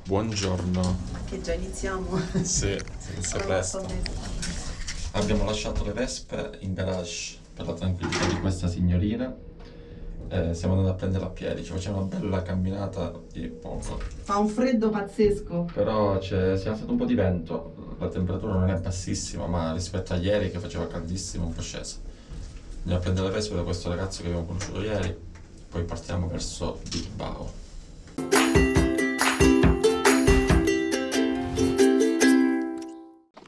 Buongiorno. Che già iniziamo. Sì, inizia presto. Abbiamo lasciato le vespe in garage per la tranquillità di questa signorina. Siamo andati a prenderla a piedi, ci facciamo una bella camminata di poco. Fa un freddo pazzesco. Però si è alzato un po' di vento, la temperatura non è bassissima, ma rispetto a ieri che faceva caldissimo un po' scesa. Andiamo a prendere le vespe da questo ragazzo che abbiamo conosciuto ieri, poi partiamo verso Bilbao.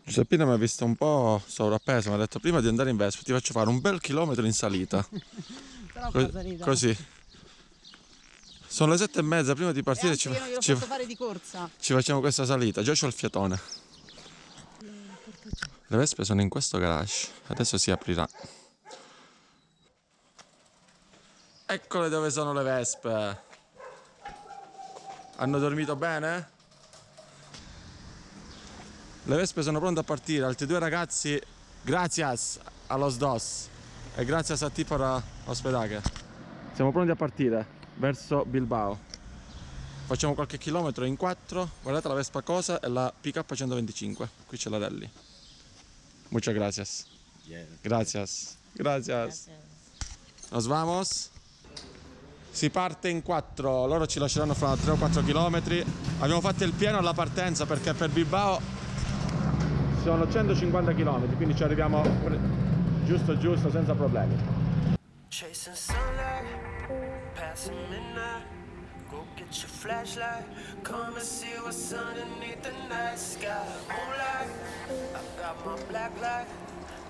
Giuseppina mi ha visto un po' sovrappeso, mi ha detto prima di andare in Vespa ti faccio fare un bel chilometro in salita. Così. Sono le 7:30, prima di partire io glielo posso fare di corsa. ci facciamo questa salita, già c'ho il fiatone. Le vespe sono in questo garage, adesso si aprirà. Eccole dove sono le vespe. Hanno dormito bene? Le vespe sono pronte a partire, altri due ragazzi, gracias a los dos e gracias a ti por hospedaje. Siamo pronti a partire verso Bilbao. Facciamo qualche chilometro in 4, guardate la Vespa Cosa e la PK 125, qui c'è la rally. Muchas gracias. Gracias. Gracias. Nos vamos. Si parte in 4, loro ci lasceranno fra 3 o 4 chilometri. Abbiamo fatto il pieno alla partenza perché per Bilbao sono 150 km, quindi ci arriviamo giusto senza problemi. Chasing sunlight, passing midnight. Go get your flashlight, come and see what's underneath the night sky. Moonlight, I got my black light,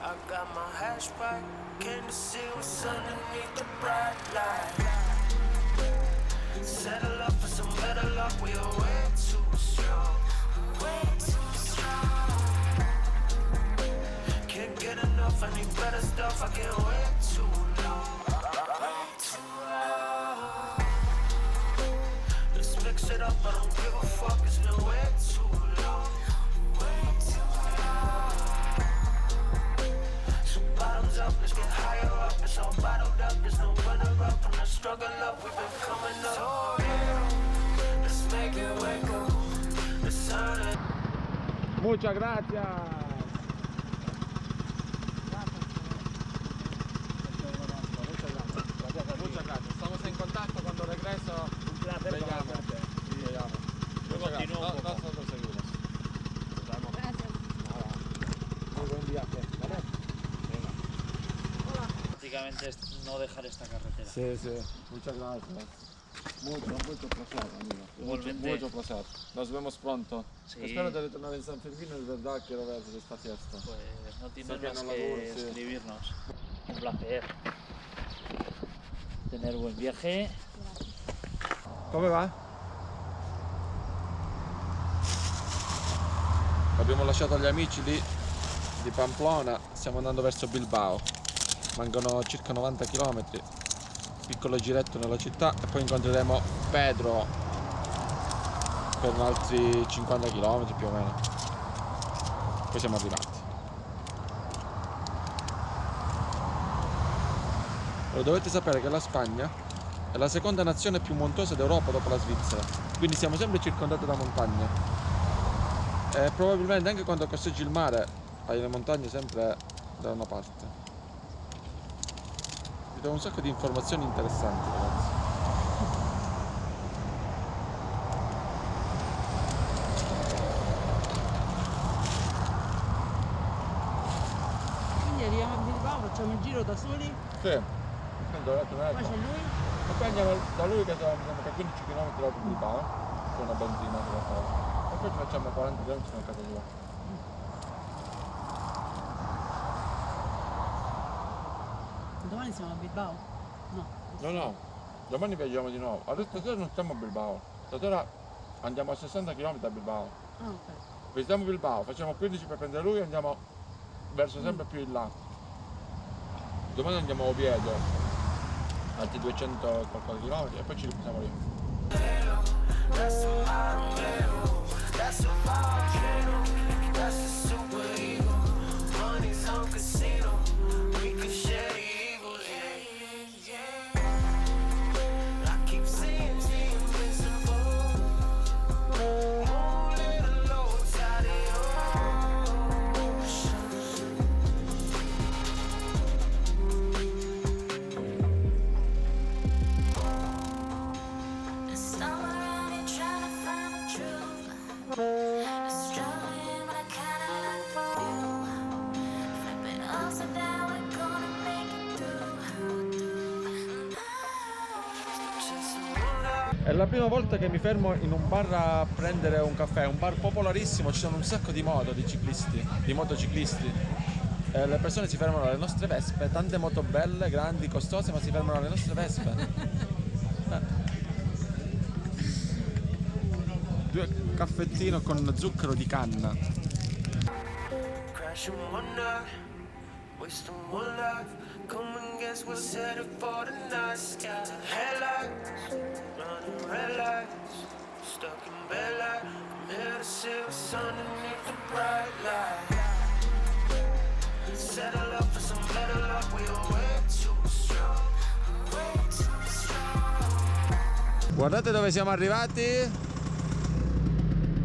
I got my hash pipe. Came to see what's underneath the bright light. Settle up for some better luck, we are way too strong. Way too strong. Can't get enough, I need better stuff, I can't wait too long. Way too long. Let's mix it up, I don't give a fuck, it's been way too long. Way too long. So bottoms up, let's get higher up. It's all bottled up, there's no runner up. From the struggle up, we've been coming up. So yeah, let's make it wake up. Let's turn it. Muchas gracias. Estamos en contacto cuando regreso. Un placer conocerte. Sí, llegamos. Nosotros seguimos. Gracias. Muy buen viaje, ¿vale? Venga. Prácticamente es no dejar esta carretera. Sí, muchas gracias. Mucho placer, amigo. Igualmente. Mucho placer. Nos vemos pronto. Sí. Espero de retornar en San Fermín, es verdad, quiero ver esta fiesta. Pues no tienes Sé que más no que laburo, sí. escribirnos. Un placer. Tener buen viaje. Come va? Abbiamo lasciato gli amici lì di Pamplona, stiamo andando verso Bilbao. Mancano circa 90 km, piccolo giretto nella città e poi incontreremo Pedro per altri 50 km più o meno. Poi siamo arrivati. Lo dovete sapere che la Spagna è la seconda nazione più montuosa d'Europa dopo la Svizzera, quindi siamo sempre circondati da montagne e probabilmente anche quando corseggi il mare hai le montagne sempre da una parte. Vi do un sacco di informazioni interessanti, ragazzi. Quindi arriviamo a Bilbao, facciamo il giro da soli. Sì. Poi c'è lui. E poi andiamo da lui che siamo a 15 km dopo Bilbao, c'è una benzina che va a fare. E poi ci facciamo 40 km a casa sua. Domani siamo a Bilbao? No. No, domani viaggiamo di nuovo. Adesso stasera non stiamo a Bilbao, stasera andiamo a 60 km da Bilbao. Ah, ok. Visitiamo Bilbao, facciamo 15 per prendere lui e andiamo verso sempre più in là. Domani andiamo a Oviedo, altri 200 e qualcosa chilometri e poi ci riposiamo lì. That's a volcano, that's a super ego. Money's on casino, we can share the evil, yeah. I keep seeing the invisible. È la prima volta che mi fermo in un bar a prendere un caffè, un bar popolarissimo, ci sono un sacco di moto, di ciclisti, di motociclisti. Le persone si fermano alle nostre vespe, tante moto belle, grandi, costose, ma si fermano alle nostre vespe. Due caffettino con zucchero di canna. Crashing one night, wasting one life. Come and guess what's headed for the night. Skipped to headlights, running red lights, stuck in bed light. From here to see what's underneath the bright light. Settle up for some better luck. We are way too strong, way too strong. Guardate dove siamo arrivati.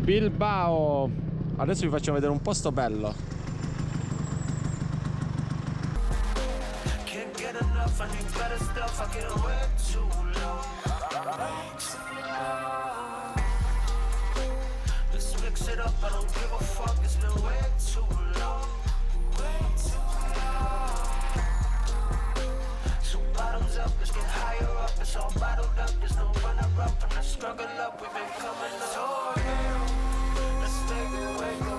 Bilbao. Adesso vi facciamo vedere un posto bello. Can't get enough, I need better stuff. I can't wait too long, way too long. Let's mix it up, I don't give a fuck. It's been way too long, way too long. So bottoms up, let's get higher up. It's all bottled up, there's no runner up. And I struggle up, we've been coming up. So let's take it way go.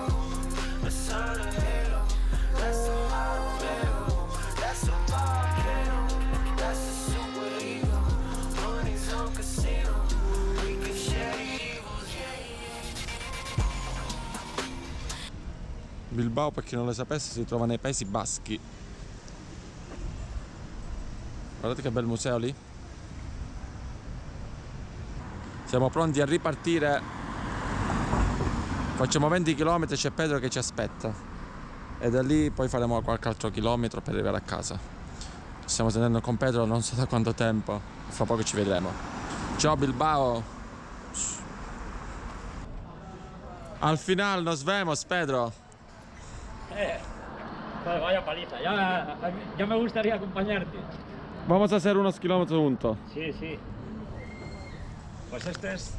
Let's turn a halo. That's a model barrel. That's a volcano. That's a super ego. Money's on casino. We can share the evils, Bilbao, per chi non lo sapesse, si trova nei Paesi Baschi. Guardate che bel museo lì. Siamo pronti a ripartire. Facciamo 20 km, c'è Pedro che ci aspetta. E da lì poi faremo qualche altro chilometro per arrivare a casa. Ci stiamo sentendo con Pedro non so da quanto tempo. Fra poco ci vedremo. Ciao Bilbao. Al final nos vemos, Pedro. Vaya paliza, ya me gustaría acompañarte. Vamos a hacer unos kilómetros juntos. Sí, sí. Pues esto es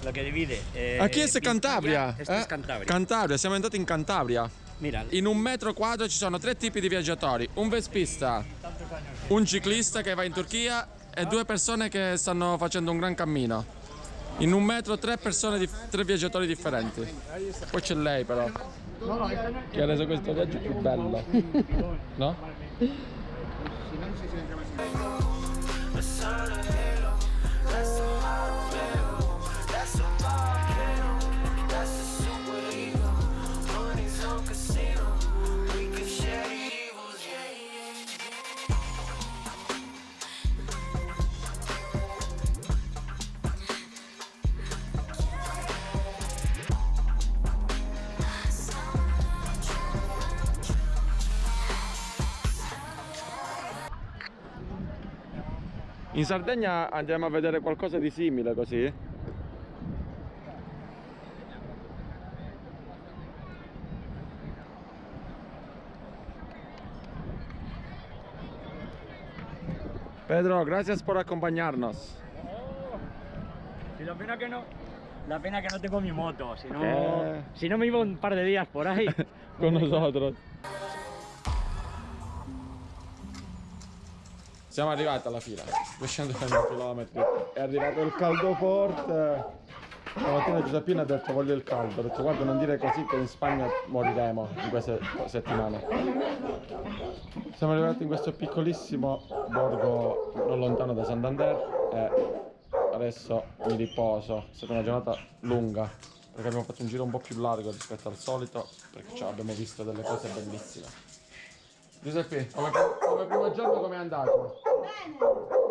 lo que divide. Aquí es Vizcaya, Cantabria. Esto es Cantabria. Cantabria, siamo andati in Cantabria. Mira, In un metro quadro ci sono 3 tipi di viaggiatori: un vespista, un ciclista che va in Turchia e 2 persone che stanno facendo un gran cammino. In un metro 3 persone, 3 viaggiatori differenti. Poi c'è lei però, che ha reso questo viaggio più bello. No? let's turn a halo. That's a model barrel. That's a volcano. That's a super ego. Money's on casino. We can share the evils, In Sardegna andiamo a vedere qualcosa di simile così. Pedro, gracias por acompañarnos. y la pena que no tengo mi moto, si no me iba un par de días por ahí. Con nosotros. Siamo arrivati alla fine, 230 km. È arrivato il caldo forte. Stamattina Giuseppina ha detto voglio il caldo. Ho detto guarda, non dire così che in Spagna moriremo in queste settimane. Siamo arrivati in questo piccolissimo borgo non lontano da Santander e adesso mi riposo. È stata una giornata lunga perché abbiamo fatto un giro un po' più largo rispetto al solito perché abbiamo visto delle cose bellissime. Giuseppe, come primo giorno com'è andato? Bene.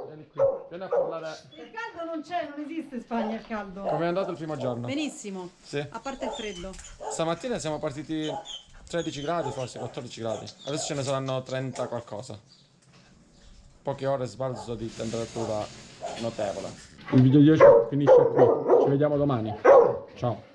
Vieni qui, vieni a parlare. Il caldo non c'è, non esiste in Spagna il caldo. Com'è andato il primo giorno? Benissimo. Sì. A parte il freddo. Stamattina siamo partiti 13 gradi, forse 14 gradi. Adesso ce ne saranno 30 qualcosa. Poche ore sbalzo di temperatura notevole. Il video 10 finisce qui. Ci vediamo domani. Ciao.